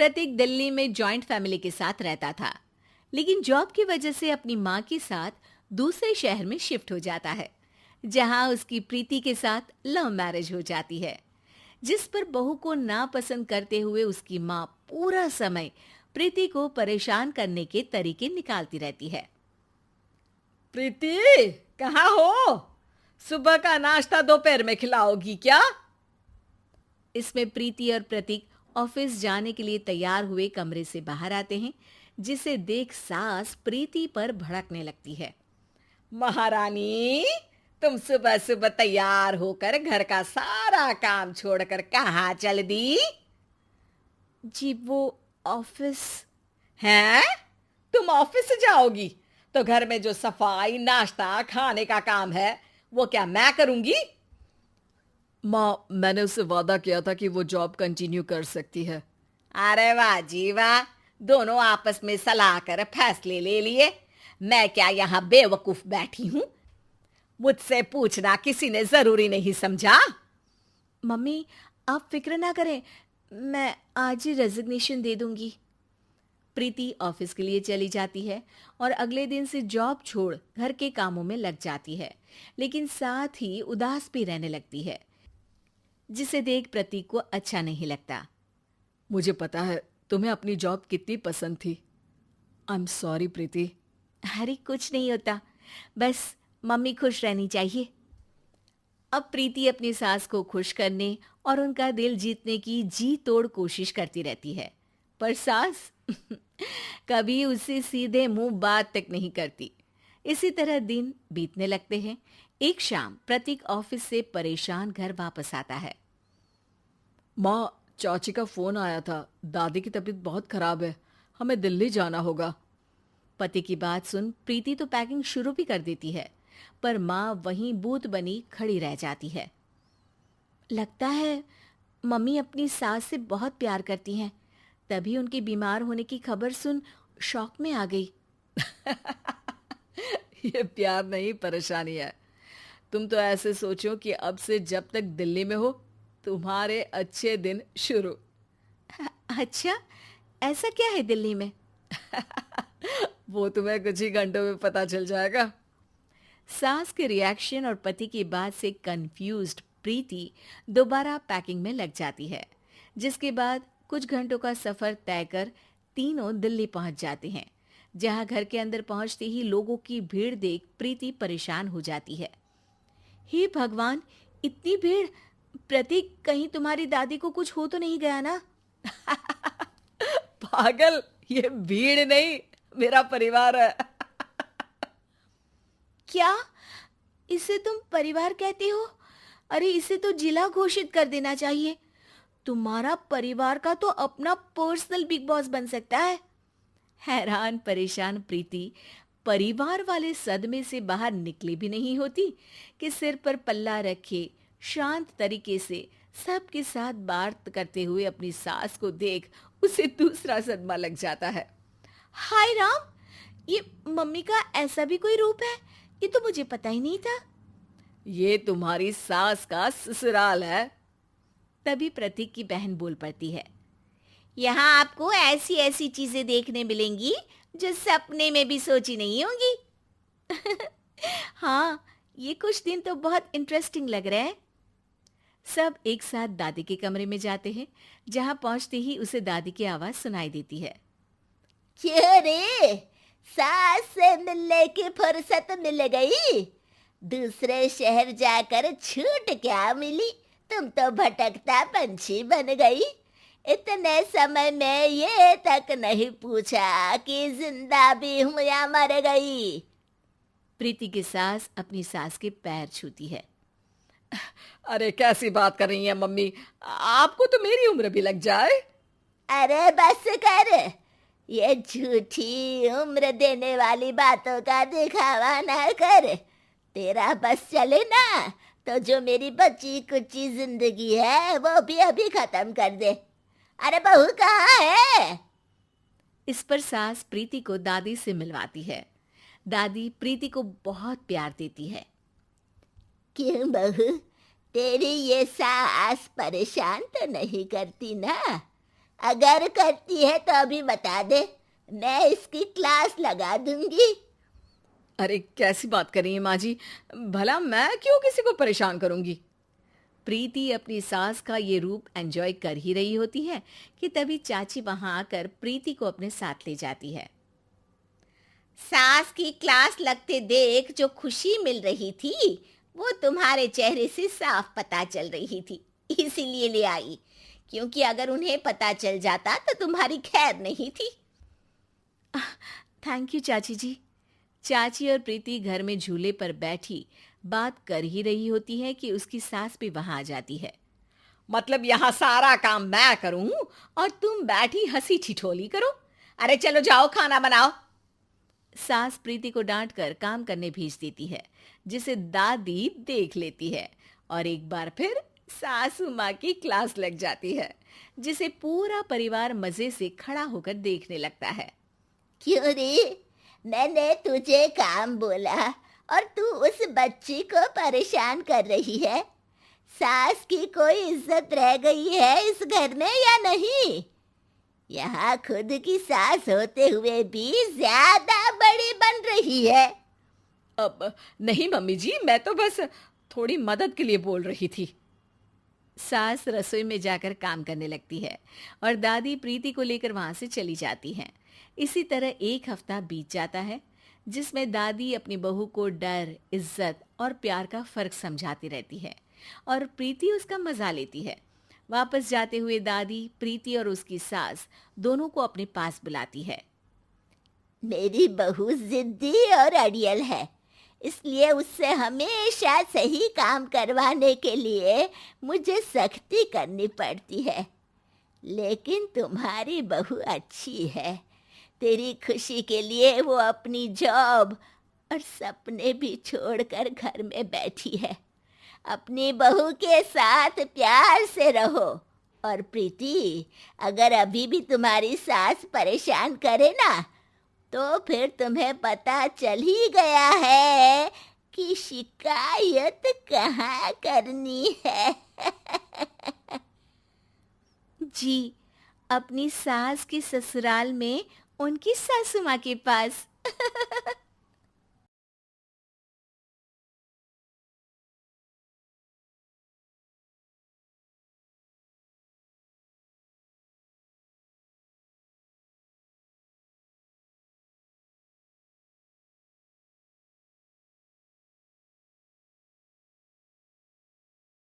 प्रतीक दिल्ली में joint family के साथ रहता था, लेकिन जॉब की वजह से अपनी माँ के साथ दूसरे शहर में शिफ्ट हो जाता है, जहाँ उसकी प्रीति के साथ लव मैरिज हो जाती है, जिस पर बहू को नापसंद करते हुए उसकी माँ पूरा समय प्रीति को परेशान करने के तरीके निकालती रहती है। प्रीति, कहाँ हो? सुबह का नाश्ता दोपहर में खिलाओगी क्या? इसमें प्रीति और प्रतीक ऑफिस जाने के लिए तैयार हुए कमरे से बाहर आते हैं, जिसे देख सास प्रीति पर भड़कने लगती है। महारानी, तुम सुबह सुबह तैयार होकर घर का सारा काम छोड़कर कहाँ चल दी? जी वो ऑफिस। हैं? तुम ऑफिस जाओगी तो घर में जो सफाई, नाश्ता, खाने का काम है वो क्या मैं करूंगी? माँ, मैंने उससे वादा किया था कि वो जॉब कंटिन्यू कर सकती है। अरे वाह जी वाह, दोनों आपस में सलाह कर फैसले ले लिए। मैं क्या यहाँ बेवकूफ बैठी हूँ? मुझसे पूछना किसी ने जरूरी नहीं समझा? मम्मी, आप फिक्र ना करें, मैं आज ही रेजिग्नेशन दे दूंगी। प्रीति ऑफिस के लिए चली जाती है और अगले दिन से जॉब छोड़ घर के कामों में लग जाती है, लेकिन साथ ही उदास भी रहने लगती है, जिसे देख प्रतीक को अच्छा नहीं लगता। मुझे पता है तुम्हें अपनी जॉब कितनी पसंद थी। आई एम सॉरी प्रीति। अरे कुछ नहीं होता, बस मम्मी खुश रहनी चाहिए। अब प्रीति अपनी सास को खुश करने और उनका दिल जीतने की जी तोड़ कोशिश करती रहती है, पर सास कभी उससे सीधे मुंह बात तक नहीं करती। इसी तरह दिन बीतने लगते हैं। एक शाम प्रतीक ऑफिस से परेशान घर वापस आता है। माँ, चाची का फोन आया था। दादी की तबीयत बहुत खराब है, हमें दिल्ली जाना होगा। पति की बात सुन प्रीति तो पैकिंग शुरू भी कर देती है, पर माँ वहीं बूत बनी खड़ी रह जाती है। लगता है मम्मी अपनी सास से बहुत प्यार करती हैं, तभी उनके बीमार होने की खबर सुन शॉक में आ गई। ये प्यार नहीं, परेशानी है। तुम तो ऐसे सोचो कि अब से जब तक दिल्ली में हो तुम्हारे अच्छे दिन शुरू। अच्छा, ऐसा क्या है दिल्ली में? वो तुम्हें कुछ ही घंटों में पता चल जाएगा। सास के रिएक्शन और पति की बात से कंफ्यूज्ड प्रीति दोबारा पैकिंग में लग जाती है, जिसके बाद कुछ घंटों का सफर तय कर तीनों दिल्ली पहुंच जाते हैं, जहां घर के अंदर पहुंचते ही लोगों की भीड़ देख प्रीति परेशान हो जाती है। हे भगवान, इतनी भीड़! प्रतीक, कहीं तुम्हारी दादी को कुछ हो तो नहीं गया ना? पागल, ये भीड़ नहीं, मेरा परिवार है। क्या? इसे तुम परिवार कहते हो? अरे इसे तो जिला घोषित कर देना चाहिए। तुम्हारा परिवार का तो अपना पर्सनल बिग बॉस बन सकता है। हैरान परेशान प्रीति परिवार वाले सदमे से बाहर निकली भी नहीं होती कि सिर पर पल्ला रखे शांत तरीके से सबके साथ बात करते हुए अपनी सास को देख उसे दूसरा सदमा लग जाता है। हाय राम, ये मम्मी का ऐसा भी कोई रूप है? ये तो मुझे पता ही नहीं था। ये तुम्हारी सास का ससुराल है। तभी प्रतीक की बहन बोल पड़ती है। यहाँ आपको ऐसी ऐसी चीजें देखने मिलेंगी जो सपने में भी सोची नहीं होंगी। हाँ, ये कुछ दिन तो बहुत इंटरेस्टिंग लग रहे हैं। सब एक साथ दादी के कमरे में जाते हैं, जहां पहुंचते ही उसे दादी की आवाज सुनाई देती है। क्यों रे, सास से मिलने की फुर्सत मिल गई? दूसरे शहर जाकर छूट क्या मिली? तुम तो भटकता पंछी बन गई। इतने समय में ये तक नहीं पूछा कि जिंदा भी हूं या मर गई। प्रीति की सास अपनी सास के पैर छूती है। अरे कैसी बात कर रही है मम्मी, आपको तो मेरी उम्र भी लग जाए। अरे बस कर, ये झूठी उम्र देने वाली बातों का दिखावा ना कर। तेरा बस चले ना तो जो मेरी बची कुची जिंदगी है वो भी अभी खत्म कर दे। अरे बहू कहाँ है? इस पर सास प्रीति को दादी से मिलवाती है। दादी प्रीति को बहुत प्यार देती है। क्यों बहू, तेरी ये सास परेशान तो नहीं करती ना? अगर करती है तो अभी बता दे, मैं इसकी क्लास लगा दूंगी। अरे कैसी बात कर रही हैं माँ जी, भला मैं क्यों किसी को परेशान करूंगी। प्रीति अपनी सास का ये रूप एंजॉय कर ही रही होती है कि तभी चाची वहां आकर प्रीति को अपने साथ ले जाती है। सास की क्लास लगते देख जो खुशी मिल रही थी वो तुम्हारे चेहरे से साफ पता चल रही थी, इसीलिए ले आई, क्योंकि अगर उन्हें पता चल जाता तो तुम्हारी खैर नहीं थी। थैंक यू चाची जी। चाची और प्रीति घर में झूले पर बैठी बात कर ही रही होती है कि उसकी सास भी वहां आ जाती है। मतलब यहाँ सारा काम मैं करूं और तुम बैठी हंसी ठिठोली करो? अरे चलो जाओ खाना बनाओ। सास प्रीति को डांट कर काम करने भेज देती है, जिसे दादी देख लेती है और एक बार फिर सासू माँ की क्लास लग जाती है, जिसे पूरा परिवार मजे से खड़ा होकर देखने लगता है। क्यों रे, मैंने तुझे काम बोला और तू उस बच्ची को परेशान कर रही है। सास की कोई इज्जत रह गई है इस घर में या नहीं? यहाँ खुद की सास होते हुए भी ज्यादा बड़ी बन रही है। अब नहीं मम्मी जी, मैं तो बस थोड़ी मदद के लिए बोल रही थी। सास रसोई में जाकर काम करने लगती है और दादी प्रीति को लेकर वहां से चली जाती हैं। इसी तरह एक हफ्ता बीत जाता है, जिसमें दादी अपनी बहू को डर, इज्जत और प्यार का फर्क समझाती रहती है और प्रीति उसका मजा लेती है। वापस जाते हुए दादी प्रीति और उसकी सास दोनों को अपने पास बुलाती है। मेरी बहू जिद्दी और अड़ियल है, इसलिए उससे हमेशा सही काम करवाने के लिए मुझे सख्ती करनी पड़ती है। लेकिन तुम्हारी बहू अच्छी है, तेरी खुशी के लिए वो अपनी जॉब और सपने भी छोड़कर घर में बैठी है। अपनी बहू के साथ प्यार से रहो। और प्रीति, अगर अभी भी तुम्हारी सास परेशान करे ना, तो फिर तुम्हें पता चल ही गया है कि शिकायत कहाँ करनी है। जी, अपनी सास के ससुराल में उनकी सासू माँ के पास।